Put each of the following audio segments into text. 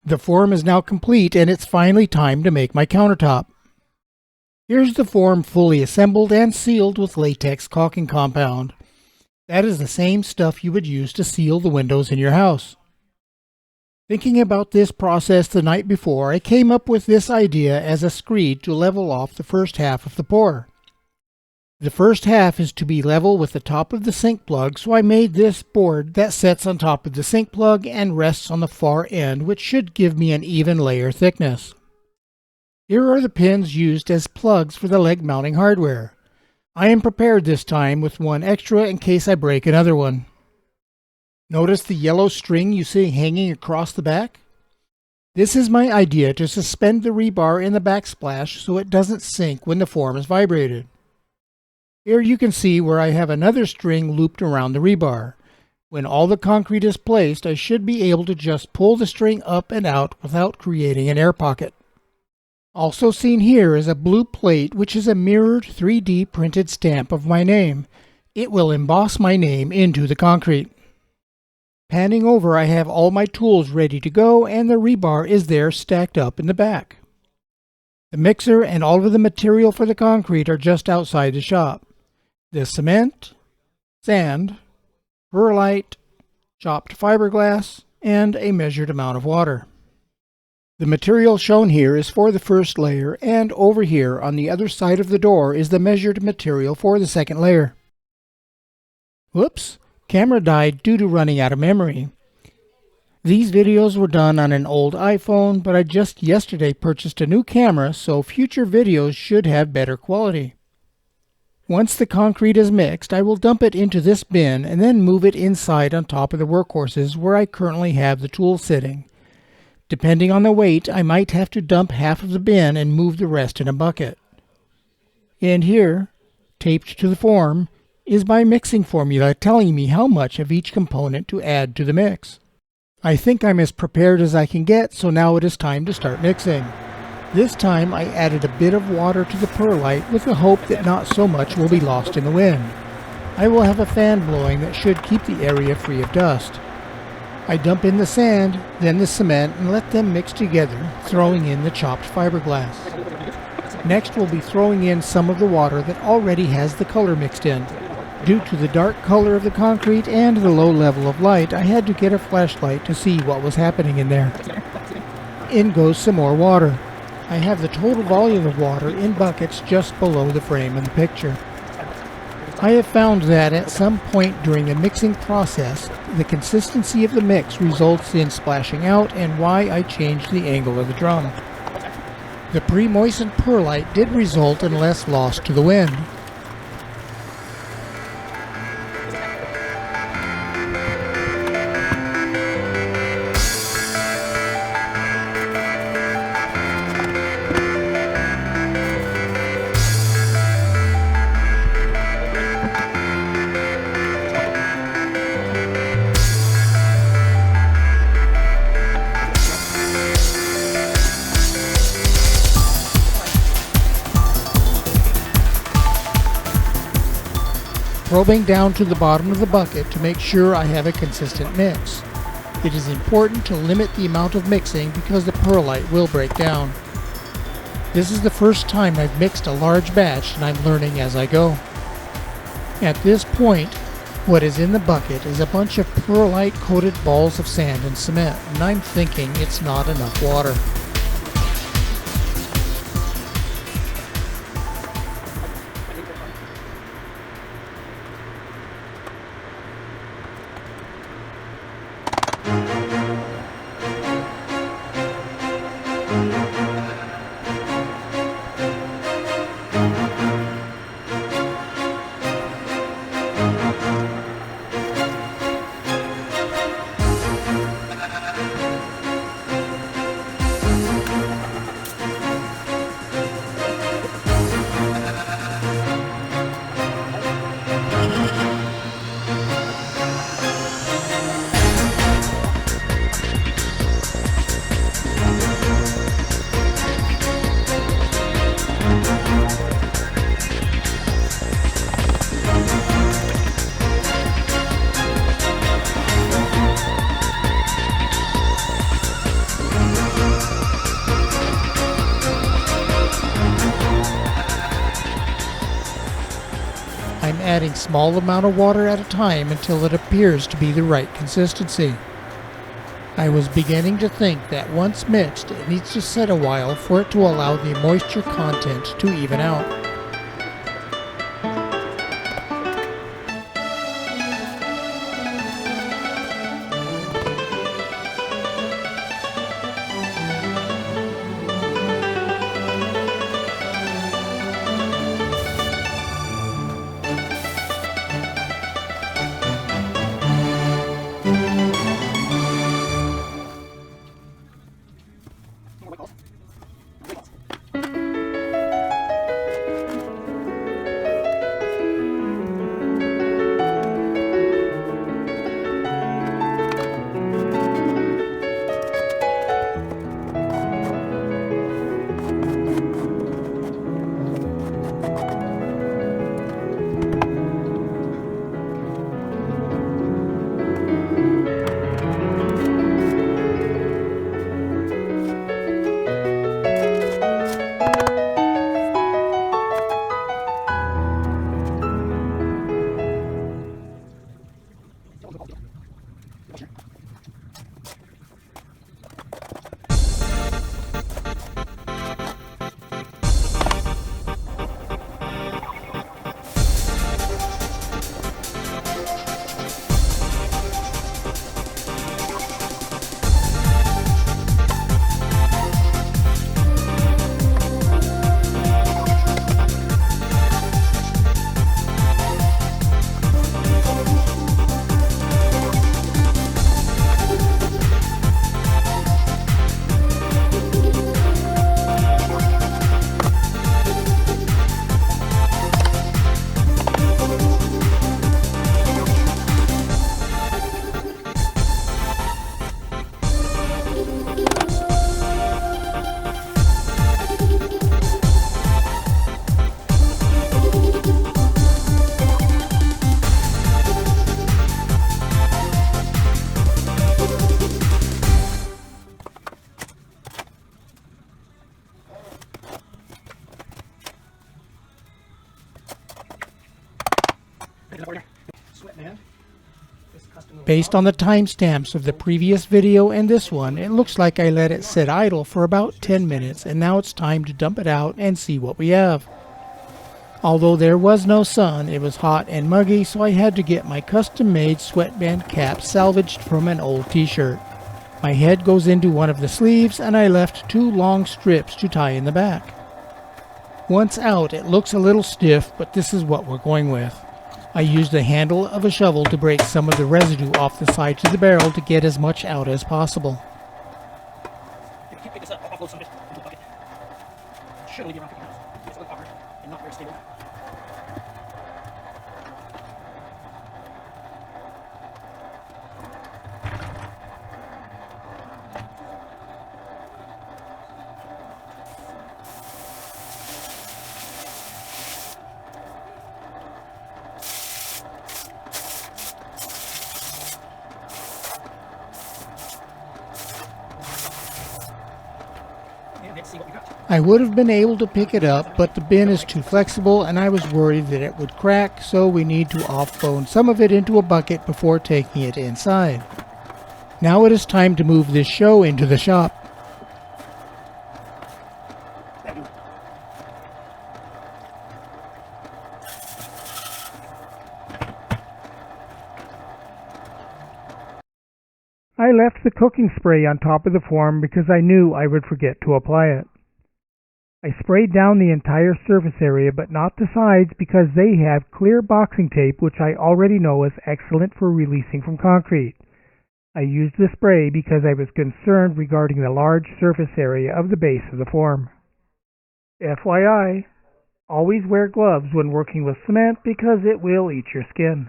The form is now complete and it's finally time to make my countertop. Here's the form fully assembled and sealed with latex caulking compound. That is the same stuff you would use to seal the windows in your house. Thinking about this process the night before, I came up with this idea as a screed to level off the first half of the pour. The first half is to be level with the top of the sink plug, so I made this board that sets on top of the sink plug and rests on the far end, which should give me an even layer thickness. Here are the pins used as plugs for the leg mounting hardware. I am prepared this time with one extra in case I break another one. Notice the yellow string you see hanging across the back? This is my idea to suspend the rebar in the backsplash so it doesn't sink when the form is vibrated. Here you can see where I have another string looped around the rebar. When all the concrete is placed, I should be able to just pull the string up and out without creating an air pocket. Also seen here is a blue plate which is a mirrored 3D printed stamp of my name. It will emboss my name into the concrete. Panning over, I have all my tools ready to go and the rebar is there stacked up in the back. The mixer and all of the material for the concrete are just outside the shop. The cement, sand, perlite, chopped fiberglass, and a measured amount of water. The material shown here is for the first layer, and over here on the other side of the door is the measured material for the second layer. Whoops, camera died due to running out of memory. These videos were done on an old iPhone, but I just yesterday purchased a new camera, so future videos should have better quality. Once the concrete is mixed, I will dump it into this bin and then move it inside on top of the workhorses where I currently have the tools sitting. Depending on the weight, I might have to dump half of the bin and move the rest in a bucket. And here, taped to the form, is my mixing formula telling me how much of each component to add to the mix. I think I'm as prepared as I can get, so now it is time to start mixing. This time I added a bit of water to the perlite with the hope that not so much will be lost in the wind. I will have a fan blowing that should keep the area free of dust. I dump in the sand, then the cement, and let them mix together, throwing in the chopped fiberglass. Next we'll be throwing in some of the water that already has the color mixed in. Due to the dark color of the concrete and the low level of light, I had to get a flashlight to see what was happening in there. In goes some more water. I have the total volume of water in buckets just below the frame in the picture. I have found that at some point during the mixing process, the consistency of the mix results in splashing out and why I changed the angle of the drum. The pre-moistened perlite did result in less loss to the wind. Probing down to the bottom of the bucket to make sure I have a consistent mix. It is important to limit the amount of mixing because the perlite will break down. This is the first time I've mixed a large batch and I'm learning as I go. At this point, what is in the bucket is a bunch of perlite coated balls of sand and cement, and I'm thinking it's not enough water. adding small amount of water at a time until it appears to be the right consistency. I was beginning to think that once mixed, it needs to sit a while for it to allow the moisture content to even out. Based on the timestamps of the previous video and this one, it looks like I let it sit idle for about 10 minutes, and now it's time to dump it out and see what we have. Although there was no sun, it was hot and muggy, so I had to get my custom-made sweatband cap salvaged from an old t-shirt. My head goes into one of the sleeves, and I left 2 long strips to tie in the back. Once out, it looks a little stiff, but this is what we're going with. I used the handle of a shovel to break some of the residue off the sides of the barrel to get as much out as possible. If you can't pick this up, I'll offload some of it into a bucket. It should only be around 50 pounds. It's a little awkward and not very stable. I would have been able to pick it up, but the bin is too flexible and I was worried that it would crack, so we need to offload some of it into a bucket before taking it inside. Now it is time to move this show into the shop. I left the cooking spray on top of the form because I knew I would forget to apply it. I sprayed down the entire surface area but not the sides because they have clear boxing tape, which I already know is excellent for releasing from concrete. I used the spray because I was concerned regarding the large surface area of the base of the form. FYI, always wear gloves when working with cement because it will eat your skin.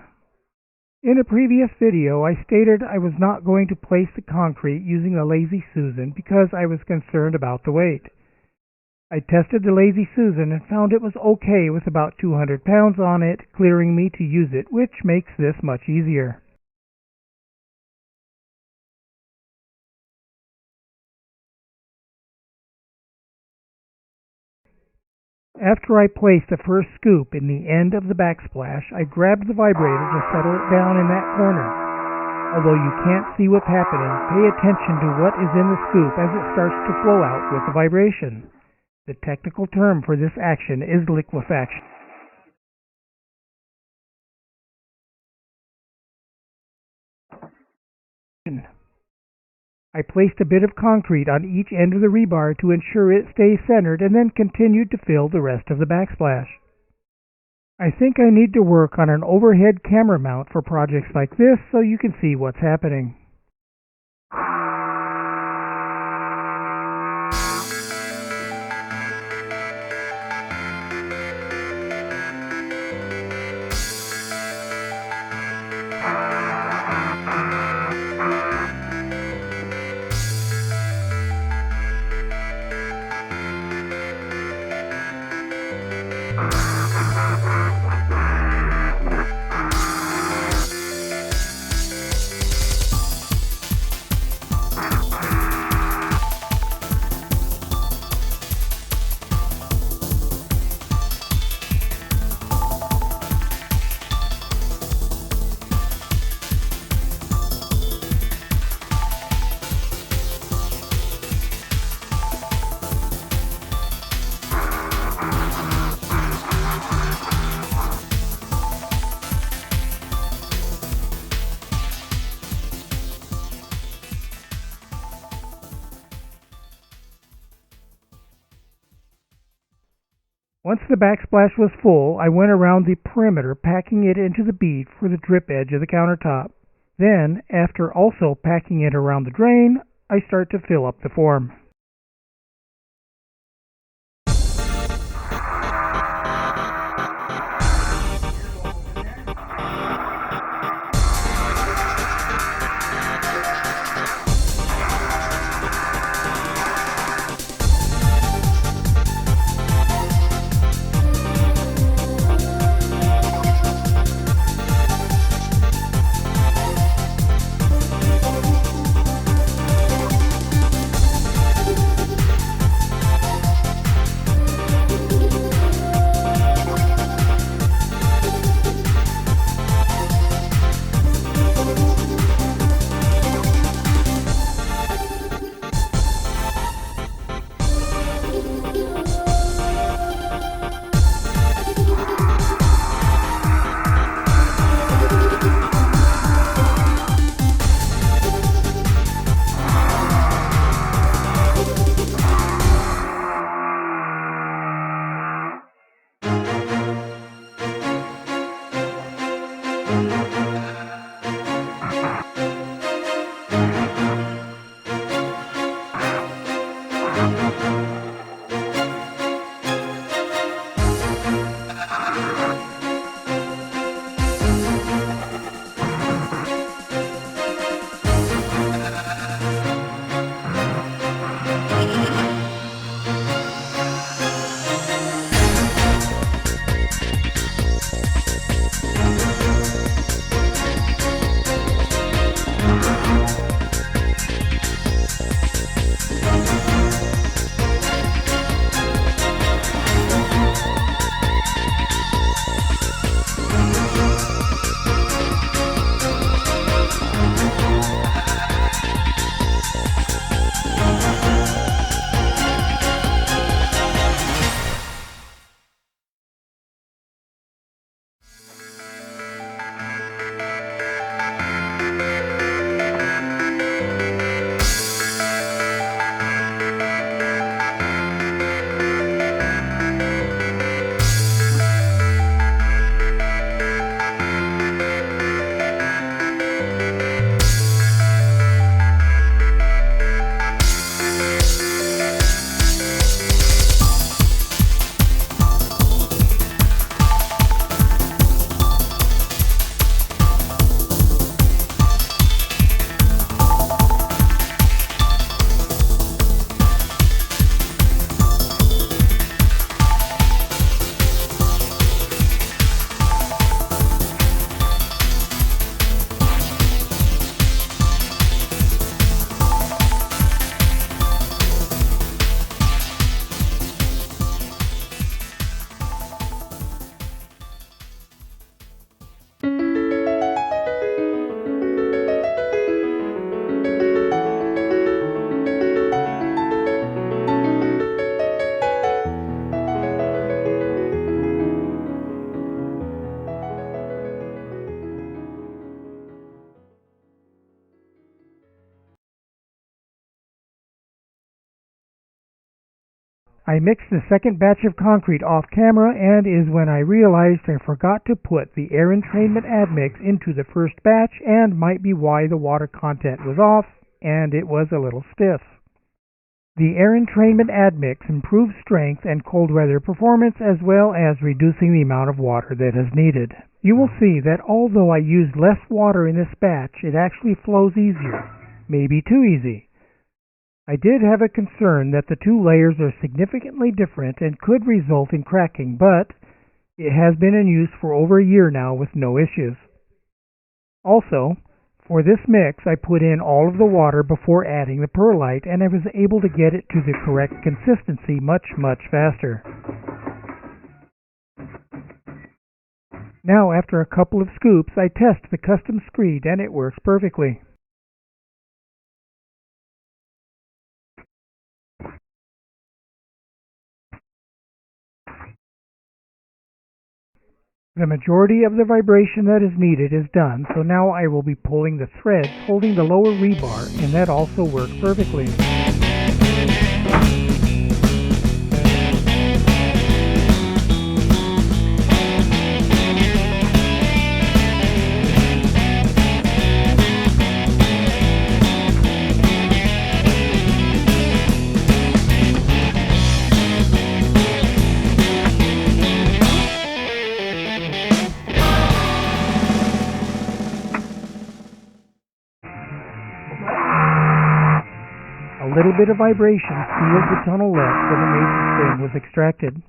In a previous video, I stated I was not going to place the concrete using a Lazy Susan because I was concerned about the weight. I tested the Lazy Susan and found it was okay with about 200 pounds on it, clearing me to use it, which makes this much easier. After I placed the first scoop in the end of the backsplash, I grabbed the vibrator to settle it down in that corner. Although you can't see what's happening, pay attention to what is in the scoop as it starts to flow out with the vibration. The technical term for this action is liquefaction. I placed a bit of concrete on each end of the rebar to ensure it stays centered and then continued to fill the rest of the backsplash. I think I need to work on an overhead camera mount for projects like this so you can see what's happening. Once the backsplash was full, I went around the perimeter, packing it into the bead for the drip edge of the countertop. Then, after also packing it around the drain, I start to fill up the form. I mixed the second batch of concrete off camera, and is when I realized I forgot to put the air entrainment admix into the first batch, and might be why the water content was off and it was a little stiff. The air entrainment admix improves strength and cold weather performance, as well as reducing the amount of water that is needed. You will see that although I used less water in this batch, it actually flows easier, maybe too easy. I did have a concern that the two layers are significantly different and could result in cracking, but it has been in use for over a year now with no issues. Also, for this mix, I put in all of the water before adding the perlite, and I was able to get it to the correct consistency much faster. Now, after a couple of scoops, I test the custom screed, and it works perfectly. The majority of the vibration that is needed is done, so now I will be pulling the threads holding the lower rebar, and that also worked perfectly. A little bit of vibration sealed the tunnel left when the mason spring was extracted.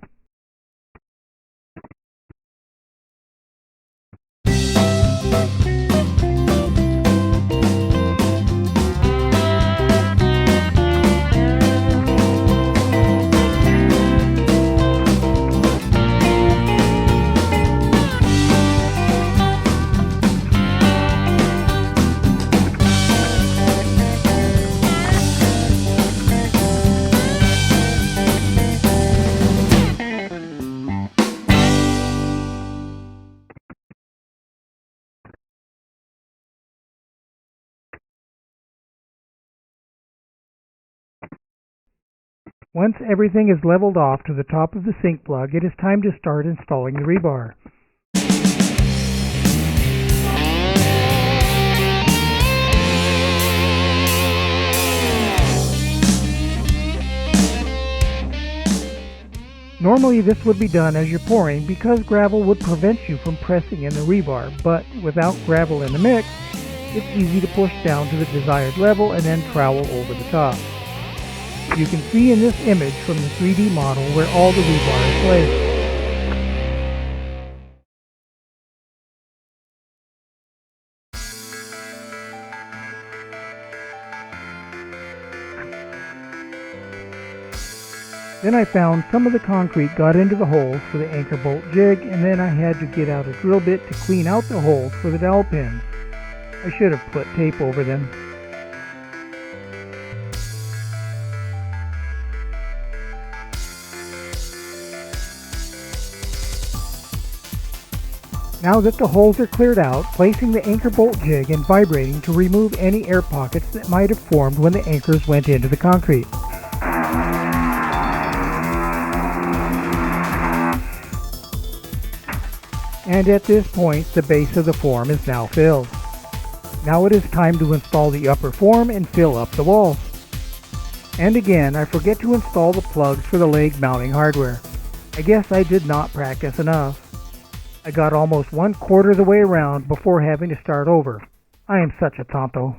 Once everything is leveled off to the top of the sink plug, it is time to start installing the rebar. Normally this would be done as you're pouring because gravel would prevent you from pressing in the rebar, but without gravel in the mix, it's easy to push down to the desired level and then trowel over the top. You can see in this image from the 3D model where all the rebar is placed. Then I found some of the concrete got into the holes for the anchor bolt jig, and then I had to get out a drill bit to clean out the holes for the dowel pins. I should have put tape over them. Now that the holes are cleared out, placing the anchor bolt jig and vibrating to remove any air pockets that might have formed when the anchors went into the concrete. And at this point, the base of the form is now filled. Now it is time to install the upper form and fill up the walls. And again, I forget to install the plugs for the leg mounting hardware. I guess I did not practice enough. I got almost 1/4 of the way around before having to start over. I am such a tonto.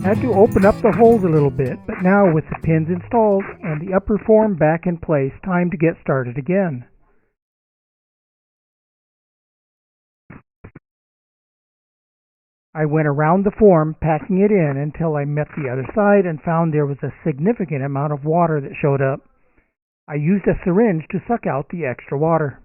Had to open up the holes a little bit, but now with the pins installed and the upper form back in place, time to get started again. I went around the form, packing it in until I met the other side and found there was a significant amount of water that showed up. I used a syringe to suck out the extra water.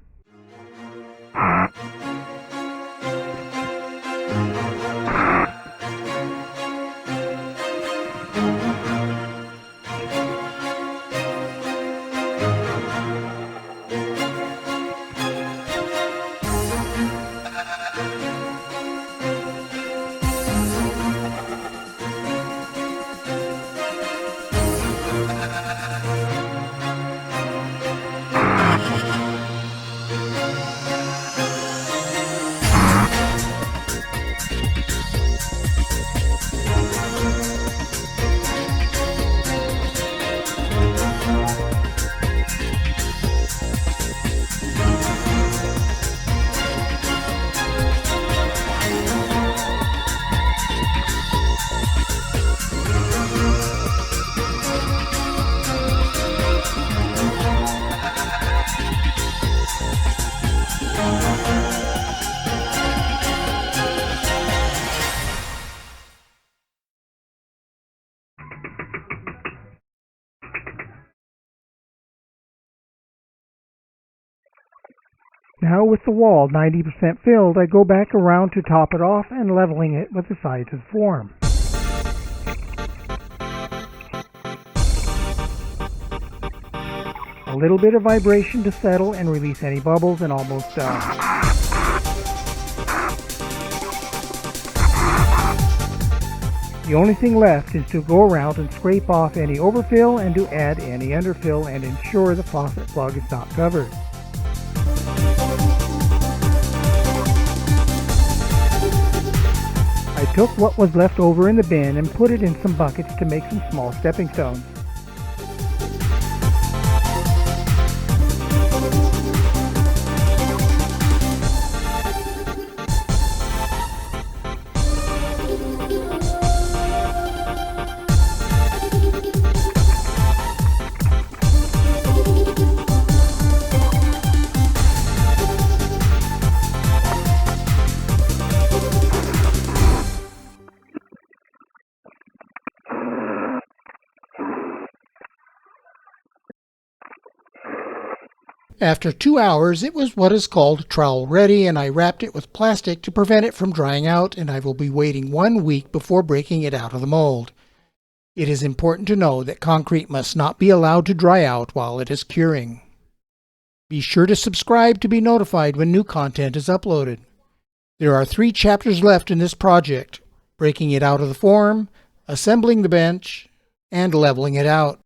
Now with the wall 90% filled, I go back around to top it off and leveling it with the sides of the form. A little bit of vibration to settle and release any bubbles, and almost done. The only thing left is to go around and scrape off any overfill and to add any underfill and ensure the faucet plug is not covered. I took what was left over in the bin and put it in some buckets to make some small stepping stones. After 2 hours, it was what is called trowel ready, and I wrapped it with plastic to prevent it from drying out, and I will be waiting 1 week before breaking it out of the mold. It is important to know that concrete must not be allowed to dry out while it is curing. Be sure to subscribe to be notified when new content is uploaded. There are 3 chapters left in this project: breaking it out of the form, assembling the bench, and leveling it out.